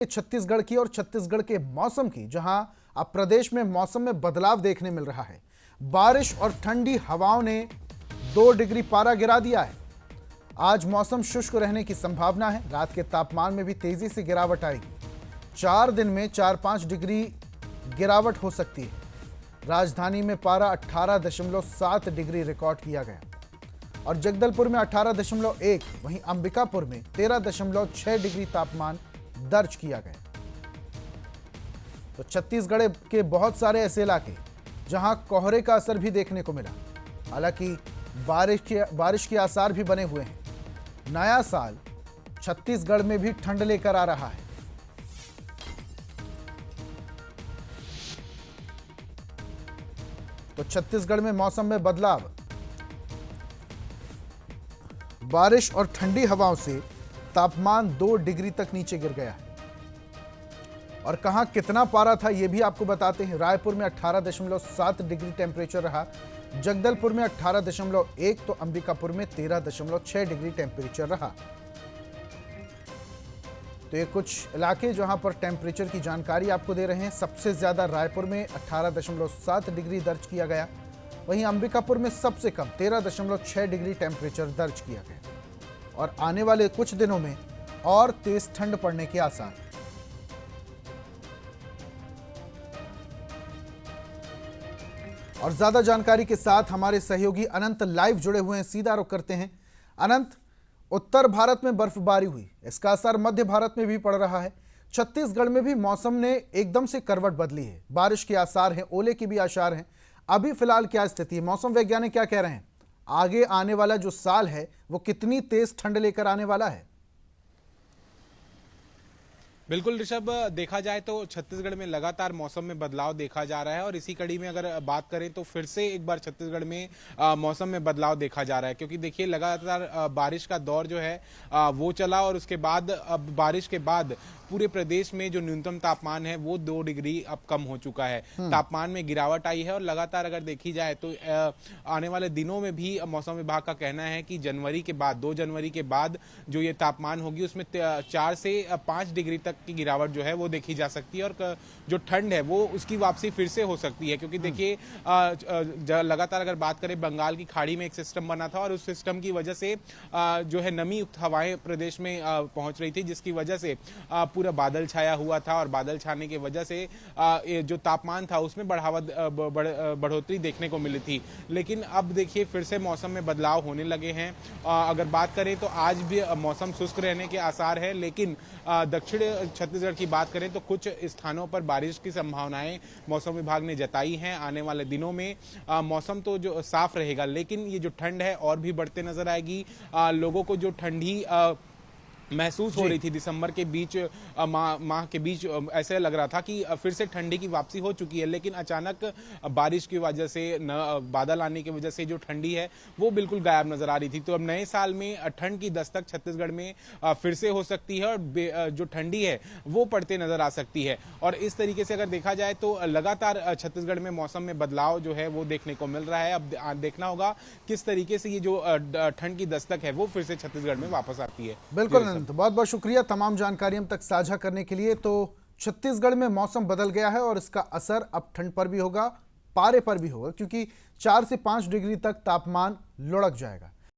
छत्तीसगढ़ की और छत्तीसगढ़ के मौसम की, जहां अब प्रदेश में मौसम में बदलाव देखने मिल रहा है। बारिश और ठंडी हवाओं ने 2 डिग्री पारा गिरा दिया है। आज मौसम शुष्क रहने की संभावना है। रात के तापमान में भी तेजी से गिरावट आएगी। 4 दिन में 4-5 डिग्री गिरावट हो सकती है। राजधानी में पारा 18.7 डिग्री रिकॉर्ड किया गया और जगदलपुर में 18.1, वहीं अंबिकापुर में 13.6 डिग्री तापमान दर्ज किया गया। तो छत्तीसगढ़ के बहुत सारे ऐसे इलाके जहां कोहरे का असर भी देखने को मिला। हालांकि बारिश के आसार भी बने हुए हैं। नया साल छत्तीसगढ़ में भी ठंड लेकर आ रहा है। तो छत्तीसगढ़ में मौसम में बदलाव, बारिश और ठंडी हवाओं से तापमान 2 डिग्री तक नीचे गिर गया है। और कहां कितना पारा था यह भी आपको बताते हैं। रायपुर में 18.7 डिग्री टेम्परेचर रहा, जगदलपुर में 18.1, तो अंबिकापुर में 13.6 डिग्री टेम्परेचर रहा। तो ये कुछ इलाके जहां पर टेम्परेचर की जानकारी आपको दे रहे हैं। सबसे ज्यादा रायपुर में 18.7 डिग्री दर्ज किया गया, वहीं अंबिकापुर में सबसे कम 13.6 डिग्री टेम्परेचर दर्ज किया गया। और आने वाले कुछ दिनों में और तेज ठंड पड़ने के आसार हैं। और ज्यादा जानकारी के साथ हमारे सहयोगी अनंत लाइव जुड़े हुए हैं। सीधा रुख करते हैं। अनंत, उत्तर भारत में बर्फबारी हुई, इसका असर मध्य भारत में भी पड़ रहा है। छत्तीसगढ़ में भी मौसम ने एकदम से करवट बदली है। बारिश के आसार हैं, ओले के भी आसार हैं। अभी फिलहाल क्या स्थिति है? मौसम वैज्ञानिक क्या कह रहे हैं? आगे आने वाला जो साल है वो कितनी तेज ठंड लेकर आने वाला है? बिल्कुल ऋषभ, देखा जाए तो छत्तीसगढ़ में लगातार मौसम में बदलाव देखा जा रहा है और इसी कड़ी में अगर बात करें तो फिर से एक बार छत्तीसगढ़ में मौसम में बदलाव देखा जा रहा है, क्योंकि देखिए लगातार बारिश का दौर जो है वो चला और उसके बाद अब बारिश के बाद पूरे प्रदेश में जो न्यूनतम तापमान है वो 2 डिग्री अब कम हो चुका है। तापमान में गिरावट आई है और लगातार अगर देखी जाए तो आने वाले दिनों में भी मौसम विभाग का कहना है कि जनवरी के बाद 2 जनवरी के बाद जो ये तापमान होगी उसमें 4 से 5 डिग्री तक की गिरावट जो है वो देखी जा सकती है और जो ठंड है वो उसकी वापसी फिर से हो सकती है, क्योंकि देखिए लगातार अगर बात करें बंगाल की खाड़ी में एक सिस्टम बना था और उस सिस्टम की वजह से जो है नमी युक्त हवाएं प्रदेश में पहुंच रही थी, जिसकी वजह से पूरा बादल छाया हुआ था और बादल छाने की वजह से जो तापमान था उसमें बढ़ोतरी देखने को मिली थी। लेकिन अब देखिए फिर से मौसम में बदलाव होने लगे हैं। अगर बात करें तो आज भी मौसम शुष्क रहने के आसार है, लेकिन दक्षिण छत्तीसगढ़ की बात करें तो कुछ स्थानों पर बारिश की संभावनाएं मौसम विभाग ने जताई हैं। आने वाले दिनों में मौसम तो जो साफ रहेगा, लेकिन ये जो ठंड है और भी बढ़ते नजर आएगी। लोगों को जो ठंडी महसूस हो रही थी दिसंबर के बीच माह के बीच, ऐसे लग रहा था कि फिर से ठंडी की वापसी हो चुकी है, लेकिन अचानक बारिश की वजह से बादल आने की वजह से जो ठंडी है वो बिल्कुल गायब नजर आ रही थी। तो अब नए साल में ठंड की दस्तक छत्तीसगढ़ में फिर से हो सकती है और जो ठंडी है वो पड़ते नजर आ सकती है। और इस तरीके से अगर देखा जाए तो लगातार छत्तीसगढ़ में मौसम में बदलाव जो है वो देखने को मिल रहा है। अब देखना होगा किस तरीके से ये जो ठंड की दस्तक है वो फिर से छत्तीसगढ़ में वापस आती है। बिल्कुल, तो बहुत बहुत शुक्रिया तमाम जानकारी हम तक साझा करने के लिए। तो छत्तीसगढ़ में मौसम बदल गया है और इसका असर अब ठंड पर भी होगा, पारे पर भी होगा, क्योंकि 4 से 5 डिग्री तक तापमान लुढ़क जाएगा।